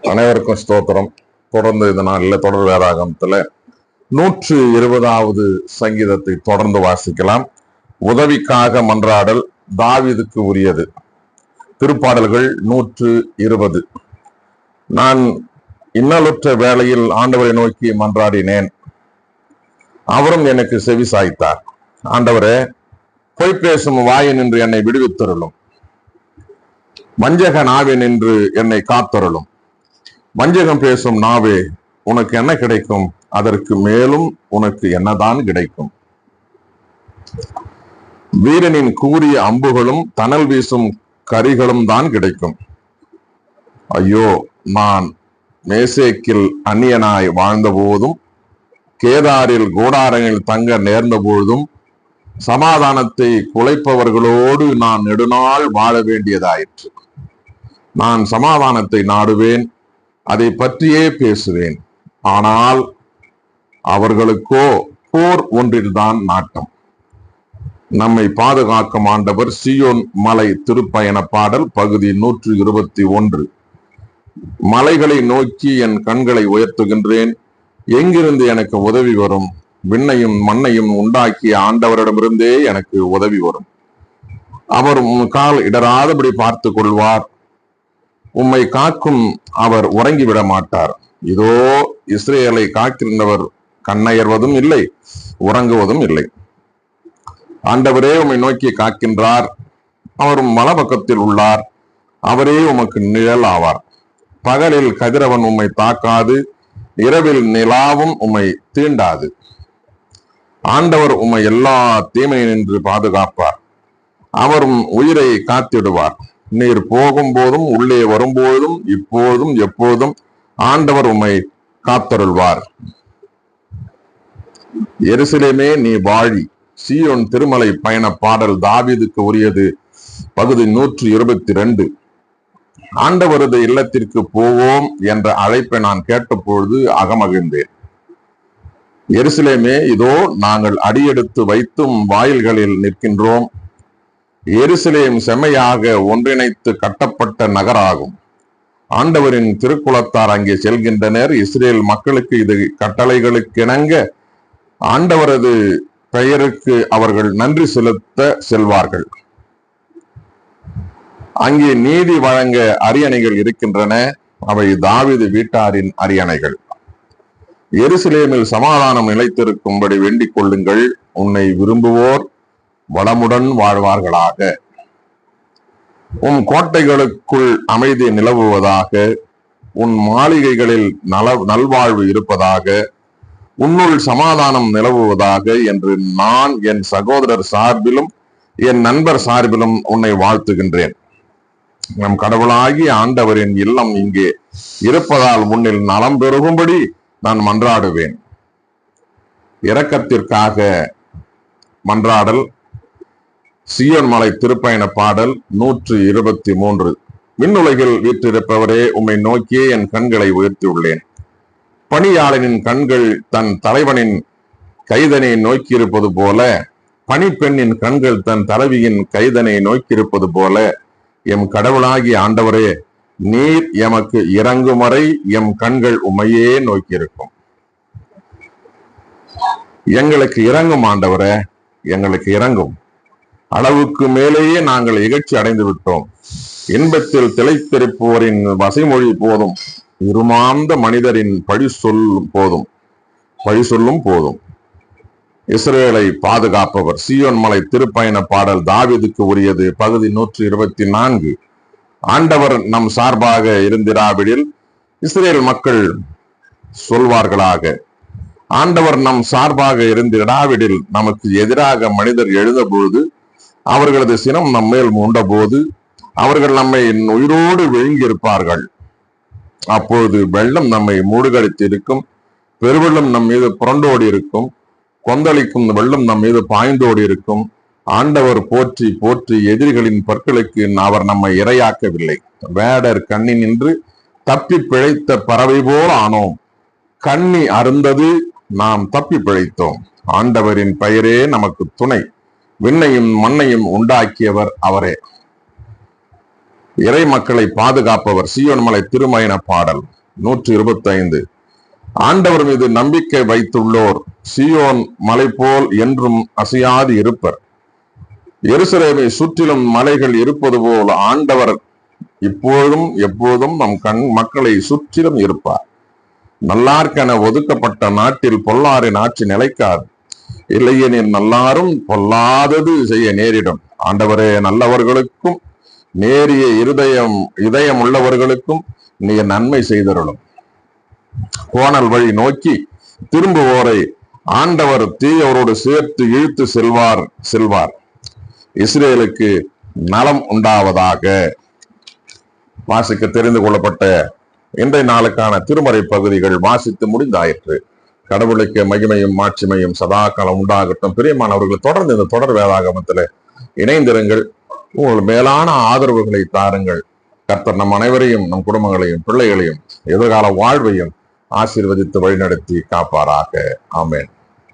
அனைவருக்கும் ஸ்தோத்திரம். தொடர்ந்து இந்த நாளில் தொடர் வேதாகமத்துல 120வது சங்கீதத்தை தொடர்ந்து வாசிக்கலாம். உதவிக்காக மன்றாடல் தாவீதுக்கு உரியது. திருப்பாடல்கள் 120. நான் இன்னலுற்ற வேளையில் ஆண்டவரை நோக்கி மன்றாடினேன், அவரும் எனக்கு செவி சாய்த்தார். ஆண்டவரே, பொய் பேசும் வாயின் என்று என்னை விடுவித்தருளும், வஞ்சக நாவின் என்று என்னை காத்தருளும். வஞ்சகம் பேசும் நாவே, உனக்கு என்ன கிடைக்கும்? அதற்கு மேலும் உனக்கு என்னதான் கிடைக்கும்? வீரனின் கூறிய அம்புகளும் தணல் வீசும் கரிகளும் தான் கிடைக்கும். ஐயோ, நான் மேசேக்கில் அந்நியனாய் வாழ்ந்த போதும், கேதாரில் கூடாரங்களில் தங்க நேர்ந்த பொழுதும், சமாதானத்தை குலைப்பவர்களோடு நான் நெடுநாள் வாழ வேண்டியதாயிற்று. நான் சமாதானத்தை நாடுவேன், அதை பற்றியே பேசுவேன். ஆனால் அவர்களுக்கோ போர் ஒன்றில்தான் நாட்டம். நம்மை பாதுகாக்கும் ஆண்டவர். சீயோன் மலை திருப்பயண பாடல் பகுதி 121. மலைகளை நோக்கி என் கண்களை உயர்த்துகின்றேன், எங்கிருந்து எனக்கு உதவி வரும்? விண்ணையும் மண்ணையும் உண்டாக்கிய ஆண்டவரிடமிருந்தே எனக்கு உதவி வரும். அவர் உம் கால் இடராதபடி பார்த்து கொள்வார். உம்மை காக்கும் அவர் உறங்கிவிட மாட்டார். இதோ, இஸ்ரேலை காக்கின்றவர் கண்ணயர்வதும் இல்லை, உறங்குவதும் இல்லை. ஆண்டவரே உம்மை நோக்கி காக்கின்றார். அவரும் வலப்பக்கத்தில் உள்ளார். அவரே உமக்கு நிழல் ஆவார். பகலில் கதிரவன் உம்மை தாக்காது, இரவில் நிலாவும் உம்மை தீண்டாது. ஆண்டவர் உம்மை எல்லா தீமையினின்று பாதுகாப்பார். அவரும் உயிரை காத்திடுவார். நீர் போகும் போதும் உள்ளே வரும்போதும் இப்போதும் எப்போதும் ஆண்டவர் உம்மை காத்தருள்வார். எருசலேமே நீ வாழி. சீயோன் திருமலை பயண பாடல் தாவீதுக்கு உரியது. பகுதி 122. ஆண்டவரது இல்லத்திற்கு போவோம் என்ற அழைப்பை நான் கேட்டபொழுது அகமகிழ்ந்தேன். எருசலேமே, இதோ நாங்கள் அடியெடுத்து வைத்தும் வாயில்களில் நிற்கின்றோம். எருசலேம் செம்மையாக ஒன்றிணைத்து கட்டப்பட்ட நகராகும். ஆண்டவரின் திருக்குலத்தார் அங்கே செல்கின்றனர். இஸ்ரேல் மக்களுக்கு இது கட்டளைகளுக்கிணங்க ஆண்டவரது பெயருக்கு அவர்கள் நன்றி செலுத்த செல்வார்கள். அங்கே நீதி வழங்க அரியணைகள் இருக்கின்றன. அவை தாவீது வீட்டாரின் அரியணைகள். எருசலேமில் சமாதானம் நிலைத்திருக்கும்படி வேண்டிக் கொள்ளுங்கள். உன்னை விரும்புவோர் வளமுடன் வாழ்வார்களாக. உன் கோட்டைகளுக்குள் அமைதி நிலவுவதாக. உன் மாளிகைகளில் நல்வாழ்வு இருப்பதாக. உன்னுள் சமாதானம் நிலவுவதாக என்று நான் என் சகோதரர் சார்பிலும் என் நண்பர் சார்பிலும் உன்னை வாழ்த்துகின்றேன். நம் கடவுளாகிய ஆண்டவரின் இல்லம் இங்கே இருப்பதால் உன்னில் நலம் பெருகும்படி நான் மன்றாடுவேன். இரக்கத்திற்காக மன்றாடல். சீயோன் மலை திருப்பயண பாடல் 123. விண்ணுலகில் வீற்றிருப்பவரே, உம்மை நோக்கியே என் கண்களை உயர்த்தியுள்ளேன். பணியாளனின் கண்கள் தன் தலைவனின் கைதனை நோக்கியிருப்பது போல, பணிப்பெண்ணின் கண்கள் தன் தலைவியின் கைதனை நோக்கியிருப்பது போல, எம் கடவுளாகிய ஆண்டவரே, நீர் எமக்கு இறங்கும் வரை எம் கண்கள் உம்மையே நோக்கியிருக்கும். எங்களுக்கு இறங்கும் ஆண்டவரே, எங்களுக்கு இறங்கும். அளவுக்கு மேலேயே நாங்கள் இகழ்ச்சி அடைந்து விட்டோம். இன்பத்தில் திளைத்திருப்போரின் வசைமொழி போதும், இருமாந்த மனிதரின் பழி சொல்லும் போதும். இஸ்ரேலை பாதுகாப்பவர். சீயோன் மலை திருப்பயண பாடல் தாவீதுக்கு உரியது. பகுதி 124. ஆண்டவர் நம் சார்பாக இருந்திராவிடில் இஸ்ரேல் மக்கள் சொல்வார்களாக, ஆண்டவர் நம் சார்பாக இருந்திராவிடில் நமக்கு எதிராக மனிதர் எழுந்த பொழுது, அவர்களது சினம் நம்மேல் மூண்ட போது, அவர்கள் நம்மை உயிரோடு விழுங்கியிருப்பார்கள். அப்பொழுது வெள்ளம் நம்மை மூடுகடித்து இருக்கும், பெருவெள்ளம் நம் மீது புரண்டோடி இருக்கும், கொந்தளிக்கும் வெள்ளம் நம் மீது பாய்ந்தோடி இருக்கும். ஆண்டவர் போற்றி போற்றி எதிரிகளின் பற்களுக்கு அவர் நம்மை இரையாக்கவில்லை. வேடர் கண்ணி நின்று தப்பி பிழைத்த பறவை போல் ஆனோம். கண்ணி அருந்தது, நாம் தப்பி பிழைத்தோம். ஆண்டவரின் பெயரே நமக்கு துணை. விண்ணையும் மண்ணையும் உண்டாக்கியவர் அவரே. இறை மக்களை பாதுகாப்பவர் சீயோன் மலை திருமயன பாடல் 125. ஆண்டவர் மீது நம்பிக்கை வைத்துள்ளோர் சீயோன் மலை போல் என்றும் அசையாது இருப்பர். எருசலேமை சுற்றிலும் மலைகள் இருப்பது போல் ஆண்டவர் இப்போதும் எப்போதும் நம் மக்களை சுற்றிலும் இருப்பார். நல்லார்க்கென ஒதுக்கப்பட்ட நாட்டில் பொல்லாரின் ஆட்சி நிலைக்காது. இல்லையெனில் நல்லாரும் பொல்லாதது செய்ய நேரிடும். ஆண்டவரே, நல்லவர்களுக்கும் நேரிய இதயம் உள்ளவர்களுக்கும் நீ நன்மை செய்தருளும். கோணல் வழி நோக்கி திரும்புவோரை ஆண்டவர் தீயவரோடு சேர்த்து இழுத்து செல்வார். இஸ்ரேலுக்கு நலம் உண்டாவதாக. வாசிக்க தெரிந்து கொள்ளப்பட்ட இன்றைய நாளுக்கான திருமறை பகுதிகள் வாசித்து முடிந்தாயிற்று. கடவுளுக்கு மகிமையும் மாட்சிமையும் சதா காலம் உண்டாகட்டும். பிரியமானவர்கள், தொடர்ந்து இந்த தொடர் வேதாகமத்தில் இணைந்திருங்கள். உங்கள் மேலான ஆதரவுகளை தாருங்கள். கர்த்தர் நம் அனைவரையும், நம் குடும்பங்களையும், பிள்ளைகளையும், எதிர்கால வாழ்வையும் ஆசீர்வதித்து வழிநடத்தி காப்பாராக. ஆமென்.